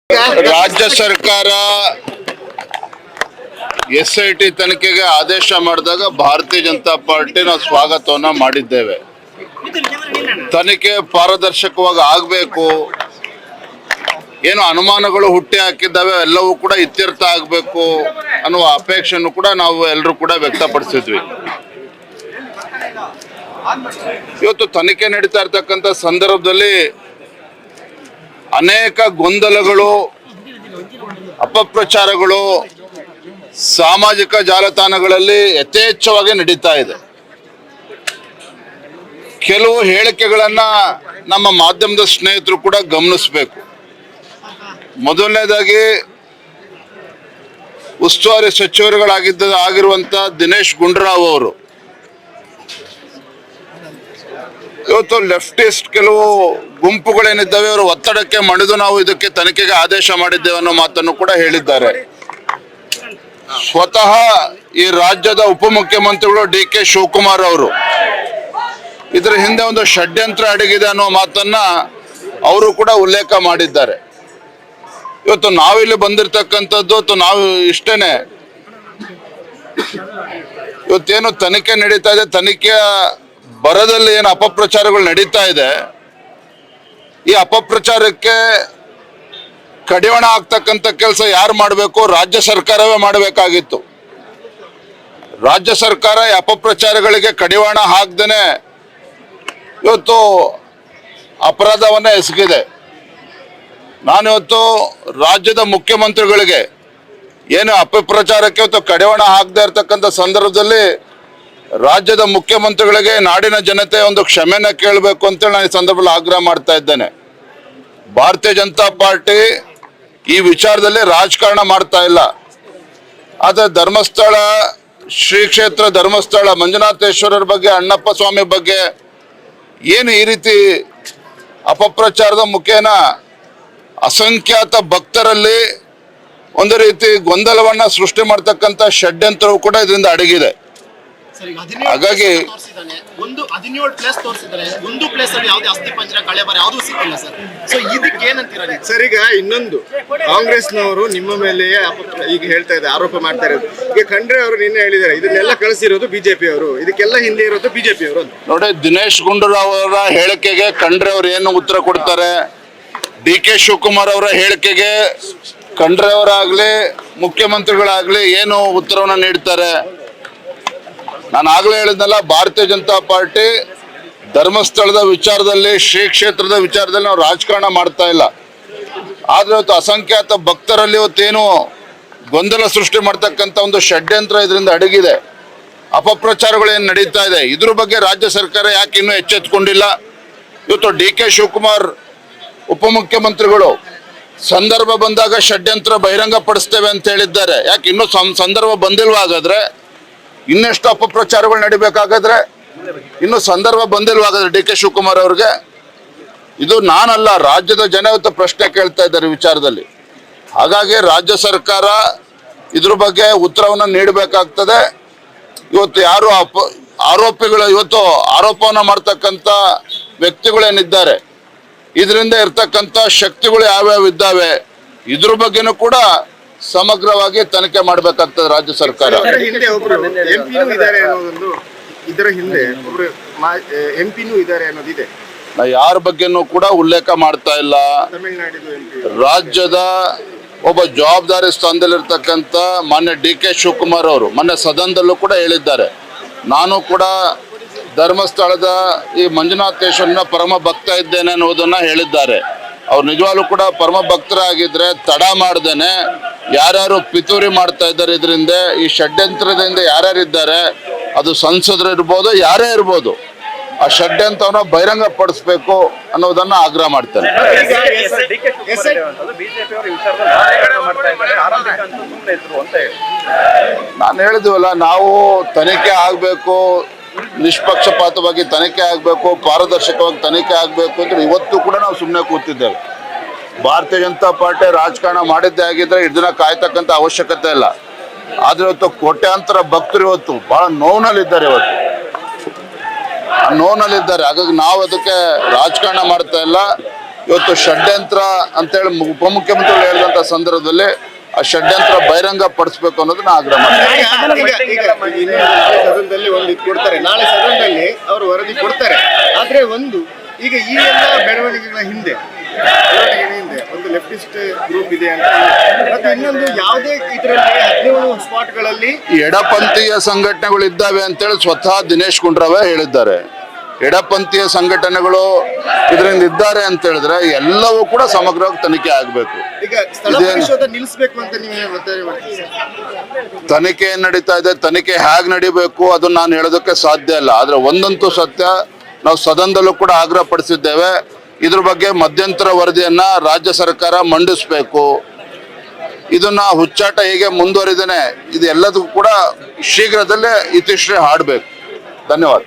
ರಾಜ್ಯ ಸರ್ಕಾರ SIT ತನಿಖೆಗೆ ಆದೇಶ ಮಾಡಿದಾಗ ಭಾರತೀಯ ಜನತಾ ಪಾರ್ಟಿ ನಾವು ಸ್ವಾಗತವನ್ನ ಮಾಡಿದ್ದೇವೆ. ತನಿಖೆ ಪಾರದರ್ಶಕವಾಗಿ ಆಗಬೇಕು, ಏನು ಅನುಮಾನಗಳು ಹುಟ್ಟಿ ಹಾಕಿದ್ದಾವೆ ಎಲ್ಲವೂ ಕೂಡ ಇತ್ಯರ್ಥ ಆಗಬೇಕು ಅನ್ನುವ ಅಪೇಕ್ಷೆಯನ್ನು ಕೂಡ ನಾವು ಎಲ್ಲರೂ ಕೂಡ ವ್ಯಕ್ತಪಡಿಸಿದ್ವಿ. ಇವತ್ತು ತನಿಖೆ ನಡೀತಾ ಇರ್ತಕ್ಕಂಥ ಸಂದರ್ಭದಲ್ಲಿ ಅನೇಕ ಗೊಂದಲಗಳು, ಅಪಪ್ರಚಾರಗಳು ಸಾಮಾಜಿಕ ಜಾಲತಾಣಗಳಲ್ಲಿ ಯಥೇಚ್ಛವಾಗಿ ನಡೀತಾ ಇದೆ. ಕೆಲವು ಹೇಳಿಕೆಗಳನ್ನ ನಮ್ಮ ಮಾಧ್ಯಮದ ಸ್ನೇಹಿತರು ಕೂಡ ಗಮನಿಸಬೇಕು. ಮೊದಲನೇದಾಗಿ ಉಸ್ತುವಾರಿ ಸಚಿವರುಗಳಾಗಿರುವಂತ ದಿನೇಶ್ ಗುಂಡೂರಾವ್ ಅವರು ಇವತ್ತು ಲೆಫ್ಟಿಸ್ಟ್ ಕೆಲವು ಗುಂಪುಗಳೇನಿದ್ದಾವೆ ಅವರ ಒತ್ತಡಕ್ಕೆ ಮಣಿದು ನಾವು ಇದಕ್ಕೆ ತನಿಖೆಗೆ ಆದೇಶ ಮಾಡಿದ್ದೇವೆ ಅನ್ನೋ ಮಾತನ್ನು ಕೂಡ ಹೇಳಿದ್ದಾರೆ. ಸ್ವತಃ ಈ ರಾಜ್ಯದ ಉಪಮುಖ್ಯಮಂತ್ರಿಗಳು DK ಶಿವಕುಮಾರ್ ಅವರು ಇದರ ಹಿಂದೆ ಒಂದು ಷಡ್ಯಂತ್ರ ಅಡಗಿದೆ ಅನ್ನೋ ಮಾತನ್ನ ಅವರು ಕೂಡ ಉಲ್ಲೇಖ ಮಾಡಿದ್ದಾರೆ. ಇವತ್ತು ನಾವಿಲ್ಲಿ ಬಂದಿರತಕ್ಕಂಥದ್ದು ನಾವು ಇಷ್ಟೇನೆ, ಇವತ್ತೇನು ತನಿಖೆ ನಡೀತಾ ಇದೆ, ತನಿಖೆಯ ಬರದಲ್ಲಿ ಏನು ಅಪಪ್ರಚಾರಗಳು ನಡೀತಾ ಇದೆ, ಈ ಅಪಪ್ರಚಾರಕ್ಕೆ ಕಡಿವಾಣ ಆಗ್ತಕ್ಕಂಥ ಕೆಲಸ ಯಾರು ಮಾಡಬೇಕು? ರಾಜ್ಯ ಸರ್ಕಾರವೇ ಮಾಡಬೇಕಾಗಿತ್ತು. ರಾಜ್ಯ ಸರ್ಕಾರ ಈ ಅಪಪ್ರಚಾರಗಳಿಗೆ ಕಡಿವಾಣ ಹಾಕ್ದೇನೆ ಇವತ್ತು ಅಪರಾಧವನ್ನ ಎಸಗಿದೆ. ನಾನಿವತ್ತು ರಾಜ್ಯದ ಮುಖ್ಯಮಂತ್ರಿಗಳಿಗೆ ಏನು ಅಪಪ್ರಚಾರಕ್ಕೆ ಇವತ್ತು ಕಡಿವಾಣ ಹಾಕದೇ ಇರತಕ್ಕಂಥ ಸಂದರ್ಭದಲ್ಲಿ ರಾಜ್ಯದ ಮುಖ್ಯಮಂತ್ರಿಗಳಿಗೆ ನಾಡಿನ ಜನತೆ ಒಂದು ಕ್ಷಮೆನ ಕೇಳಬೇಕು ಅಂತೇಳಿ ನಾನು ಈ ಸಂದರ್ಭದಲ್ಲಿ ಆಗ್ರಹ ಮಾಡ್ತಾ ಇದ್ದೇನೆ. ಭಾರತೀಯ ಜನತಾ ಪಾರ್ಟಿ ಈ ವಿಚಾರದಲ್ಲಿ ರಾಜಕಾರಣ ಮಾಡ್ತಾ ಇಲ್ಲ. ಆದರೆ ಧರ್ಮಸ್ಥಳ ಶ್ರೀ ಕ್ಷೇತ್ರ ಧರ್ಮಸ್ಥಳ ಮಂಜುನಾಥೇಶ್ವರರ ಬಗ್ಗೆ, ಅಣ್ಣಪ್ಪ ಸ್ವಾಮಿ ಬಗ್ಗೆ ಏನು ಈ ರೀತಿ ಅಪಪ್ರಚಾರದ ಮುಖೇನ ಅಸಂಖ್ಯಾತ ಭಕ್ತರಲ್ಲಿ ಒಂದು ರೀತಿ ಗೊಂದಲವನ್ನ ಸೃಷ್ಟಿ ಮಾಡ್ತಕ್ಕಂಥ ಷಡ್ಯಂತ್ರವು ಕೂಡ ಇದರಿಂದ ಅಡಗಿದೆ. ಹಾಗಾಗಿ ಒಂದು 17 ಪ್ಲೇಸ್ ತೋರಿಸಿದ್ದಾರೆ, ಒಂದು ಪ್ಲೇಸ್ ಅಲ್ಲಿ ಯಾವುದೇ ಅಸ್ಥಿ ಪಂಜರ ಕಳೆಬರ ಯಾವುದೂ ಸಿಕ್ಕಿಲ್ಲ ಸರ್. ಸೊ ಇದಕ್ಕೆ ಏನಂತೀರಾ ಸರ್? ಈಗ ಇನ್ನೊಂದು ಕಾಂಗ್ರೆಸ್ನವರು ನಿಮ್ಮ ಮೇಲೆ ಈಗ ಹೇಳ್ತಾ ಇದ್ದಾರೆ, ಆರೋಪ ಮಾಡ್ತಾ ಇರೋದು. ಈಗ ಖಂಡ್ರೆ ಅವರು ನಿನ್ನೆ ಹೇಳಿದ್ದಾರೆ ಇದನ್ನೆಲ್ಲ ಕಳಿಸಿರೋದು ಬಿಜೆಪಿ ಅವರು, ಇದಕ್ಕೆಲ್ಲ ಹಿಂದೆ ಇರೋದು ಬಿಜೆಪಿ ಅವರು. ನೋಡಿ, ದಿನೇಶ್ ಗುಂಡೂರಾವ್ ಅವರ ಹೇಳಿಕೆಗೆ ಖಂಡ್ರೆ ಅವರು ಏನು ಉತ್ತರ ಕೊಡ್ತಾರೆ? DK ಶಿವಕುಮಾರ್ ಅವರ ಹೇಳಿಕೆಗೆ ಖಂಡ್ರೆ ಅವರಾಗ್ಲಿ ಮುಖ್ಯಮಂತ್ರಿಗಳಾಗ್ಲಿ ಏನು ಉತ್ತರವನ್ನ ನೀಡ್ತಾರೆ? ನಾನು ಆಗ್ಲೇ ಹೇಳಿದ್ನಲ್ಲ, ಭಾರತೀಯ ಜನತಾ ಪಾರ್ಟಿ ಧರ್ಮಸ್ಥಳದ ವಿಚಾರದಲ್ಲಿ, ಶ್ರೀ ಕ್ಷೇತ್ರದ ವಿಚಾರದಲ್ಲಿ ನಾವು ರಾಜಕಾರಣ ಮಾಡ್ತಾ ಇಲ್ಲ. ಆದ್ರೆ ಇವತ್ತು ಅಸಂಖ್ಯಾತ ಭಕ್ತರಲ್ಲಿ ಇವತ್ತೇನು ಗೊಂದಲ ಸೃಷ್ಟಿ ಮಾಡ್ತಕ್ಕಂಥ ಒಂದು ಷಡ್ಯಂತ್ರ ಇದರಿಂದ ಅಡಗಿದೆ, ಅಪಪ್ರಚಾರಗಳು ಏನು ನಡೀತಾ ಇದೆ, ಇದ್ರ ಬಗ್ಗೆ ರಾಜ್ಯ ಸರ್ಕಾರ ಯಾಕೆ ಇನ್ನೂ ಎಚ್ಚೆತ್ತುಕೊಂಡಿಲ್ಲ? ಇವತ್ತು DK ಶಿವಕುಮಾರ್ ಉಪಮುಖ್ಯಮಂತ್ರಿಗಳು ಸಂದರ್ಭ ಬಂದಾಗ ಷಡ್ಯಂತ್ರ ಬಹಿರಂಗ ಪಡಿಸ್ತೇವೆ ಅಂತ ಹೇಳಿದ್ದಾರೆ. ಯಾಕೆ ಇನ್ನೂ ಸಂದರ್ಭ ಬಂದಿಲ್ವಾ? ಹಾಗಾದ್ರೆ ಇನ್ನೆಷ್ಟು ಅಪಪ್ರಚಾರಗಳು ನಡಿಬೇಕಾಗಾದ್ರೆ ಇನ್ನು ಸಂದರ್ಭ ಬಂದಿಲ್ವಾಗಾದ್ರೆ DK ಶಿವಕುಮಾರ್ ಅವ್ರಿಗೆ? ಇದು ನಾನಲ್ಲ, ರಾಜ್ಯದ ಜನ ಇವತ್ತು ಪ್ರಶ್ನೆ ಕೇಳ್ತಾ ಇದ್ದಾರೆ ಈ ವಿಚಾರದಲ್ಲಿ. ಹಾಗಾಗಿ ರಾಜ್ಯ ಸರ್ಕಾರ ಇದ್ರ ಬಗ್ಗೆ ಉತ್ತರವನ್ನು ನೀಡಬೇಕಾಗ್ತದೆ. ಇವತ್ತು ಯಾರು ಆರೋಪಿಗಳು, ಇವತ್ತು ಆರೋಪವನ್ನು ಮಾಡ್ತಕ್ಕಂಥ ವ್ಯಕ್ತಿಗಳೇನಿದ್ದಾರೆ, ಇದರಿಂದ ಇರ್ತಕ್ಕಂಥ ಶಕ್ತಿಗಳು ಯಾವ್ಯಾವ ಇದ್ದಾವೆ, ಇದ್ರ ಬಗ್ಗೆನೂ ಕೂಡ ಸಮಗ್ರವಾಗಿ ತನಿಖೆ ಮಾಡಬೇಕಾಗ್ತದೆ ರಾಜ್ಯ ಸರ್ಕಾರ. ಇದರ ಹಿಂದೆ ಒಬ್ರು MP ಇದ್ದಾರೆ ಅನ್ನೋದಿದೆ. ನಾ ಯಾರ ಬಗ್ಗೆನೂ ಕೂಡ ಉಲ್ಲೇಖ ಮಾಡ್ತಾ ಇಲ್ಲ. ರಾಜ್ಯದ ಒಬ್ಬ ಜವಾಬ್ದಾರಿ ಸ್ಥಾನದಲ್ಲಿರ್ತಕ್ಕಂಥ ಮಾನ್ಯ DK ಶಿವಕುಮಾರ್ ಅವರು ಮೊನ್ನೆ ಸದನದಲ್ಲೂ ಕೂಡ ಹೇಳಿದ್ದಾರೆ, ನಾನು ಕೂಡ ಧರ್ಮಸ್ಥಳದ ಈ ಮಂಜುನಾಥೇಶ್ವರನ ಪರಮ ಭಕ್ತ ಇದ್ದೇನೆ ಅನ್ನೋದನ್ನ ಹೇಳಿದ್ದಾರೆ. ಅವ್ರು ನಿಜವಾಗ್ಲೂ ಕೂಡ ಪರಮ ಭಕ್ತರಾಗಿದ್ರೆ ತಡ ಮಾಡ್ದೇನೆ ಯಾರ್ಯಾರು ಪಿತೂರಿ ಮಾಡ್ತಾ ಇದ್ದಾರೆ, ಇದರಿಂದ ಈ ಷಡ್ಯಂತ್ರದಿಂದ ಯಾರ್ಯಾರಿದ್ದಾರೆ, ಅದು ಸಂಸದರು ಇರ್ಬೋದು, ಯಾರೇ ಇರ್ಬೋದು, ಆ ಷಡ್ಯಂತ್ರವನ್ನ ಬಹಿರಂಗ ಪಡಿಸ್ಬೇಕು ಅನ್ನೋದನ್ನ ಆಗ್ರಹ ಮಾಡ್ತೇನೆ. ನಾನು ಹೇಳಿದ್ವಲ್ಲ, ನಾವು ತನಿಖೆ ಆಗಬೇಕು, ನಿಷ್ಪಕ್ಷಪಾತವಾಗಿ ತನಿಖೆ ಆಗಬೇಕು, ಪಾರದರ್ಶಕವಾಗಿ ತನಿಖೆ ಆಗಬೇಕು ಅಂದ್ರೆ ಇವತ್ತು ಕೂಡ ನಾವು ಸುಮ್ಮನೆ ಕೂತಿದ್ದೇವೆ. ಭಾರತೀಯ ಜನತಾ ಪಾರ್ಟಿ ರಾಜಕಾರಣ ಮಾಡಿದ್ದೇ ಆಗಿದ್ರೆ ಇದನ್ನ ಕಾಯ್ತಕ್ಕಂಥ ಅವಶ್ಯಕತೆ ಇಲ್ಲ. ಆದ್ರೆ ಇವತ್ತು ಕೋಟ್ಯಾಂತರ ಭಕ್ತರು ಇವತ್ತು ಬಹಳ ನೋವಿನಲ್ಲಿದ್ದಾರೆ, ಇವತ್ತು ನೋವಿನಲ್ಲಿದ್ದಾರೆ. ಹಾಗಾಗಿ ನಾವು ಅದಕ್ಕೆ ರಾಜಕಾರಣ ಮಾಡ್ತಾ ಇಲ್ಲ. ಇವತ್ತು ಷಡ್ಯಂತ್ರ ಅಂತೇಳಿ ಉಪಮುಖ್ಯಮಂತ್ರಿಗಳು ಹೇಳಿದಂಥ ಸಂದರ್ಭದಲ್ಲಿ ಆ ಷಡ್ಯಂತ್ರ ಬಹಿರಂಗ ಪಡಿಸ್ಬೇಕು ಅನ್ನೋದನ್ನ ಆಗ್ರಹ ಮಾಡ್ತಾರೆ. ಈಗ ನಾಳೆ ಸದನದಲ್ಲಿ ಒಂದು ಇದು ಕೊಡ್ತಾರೆ, ನಾಳೆ ಸದನದಲ್ಲಿ ಅವರು ವರದಿ ಕೊಡ್ತಾರೆ. ಆದ್ರೆ ಒಂದು ಈಗ ಈ ಎಲ್ಲ ಬೆಳವಣಿಗೆಗಳ ಹಿಂದೆ ಒಂದು ಲೆಫ್ಟಿಸ್ಟ್ ಗ್ರೂಪ್ ಇದೆ ಅಂತ, ಮತ್ತೆ ಇನ್ನೊಂದು ಯಾವುದೇ ಇದರಲ್ಲಿ 17 ಸ್ಪಾಟ್ಗಳಲ್ಲಿ ಎಡಪಂಥೀಯ ಸಂಘಟನೆಗಳು ಇದ್ದಾವೆ ಅಂತೇಳಿ ಸ್ವತಃ ದಿನೇಶ್ ಗುಂಡೂರಾವ್ ಹೇಳಿದ್ದಾರೆ. ಎಡಪಂಥೀಯ ಸಂಘಟನೆಗಳು ಇದರಿಂದ ಇದ್ದಾರೆ ಅಂತ ಹೇಳಿದ್ರೆ ಎಲ್ಲವೂ ಕೂಡ ಸಮಗ್ರವಾಗಿ ತನಿಖೆ ಆಗಬೇಕು. ಈಗ ಸ್ಥಳ ಪರಿಶೋಧನೆ ನಿಲ್ಲಿಸಬೇಕು ಅಂತ ನೀವು ಒತ್ತಾಯ ಮಾಡ್ತೀರಿ. ತನಿಖೆ ಏನ್ ನಡೀತಾ ಇದೆ, ತನಿಖೆ ಹೇಗೆ ನಡಿಬೇಕು ಅದನ್ನ ನಾನು ಹೇಳೋದಕ್ಕೆ ಸಾಧ್ಯ ಇಲ್ಲ. ಆದ್ರೆ ಒಂದಂತೂ ಸತ್ಯ, ನಾವು ಸದನದಲ್ಲೂ ಕೂಡ ಆಗ್ರಹ ಪಡಿಸಿದ್ದೇವೆ, ಇದ್ರ ಬಗ್ಗೆ ಮಧ್ಯಂತರ ವರದಿಯನ್ನ ರಾಜ್ಯ ಸರ್ಕಾರ ಮಂಡಿಸಬೇಕು. ಇದನ್ನ ಹುಚ್ಚಾಟ ಹೇಗೆ ಮುಂದುವರಿದೇನೆ ಇದು ಎಲ್ಲದಕ್ಕೂ ಕೂಡ ಶೀಘ್ರದಲ್ಲೇ ಇತಿಶ್ರೀ ಹಾಡಬೇಕು. ಧನ್ಯವಾದ.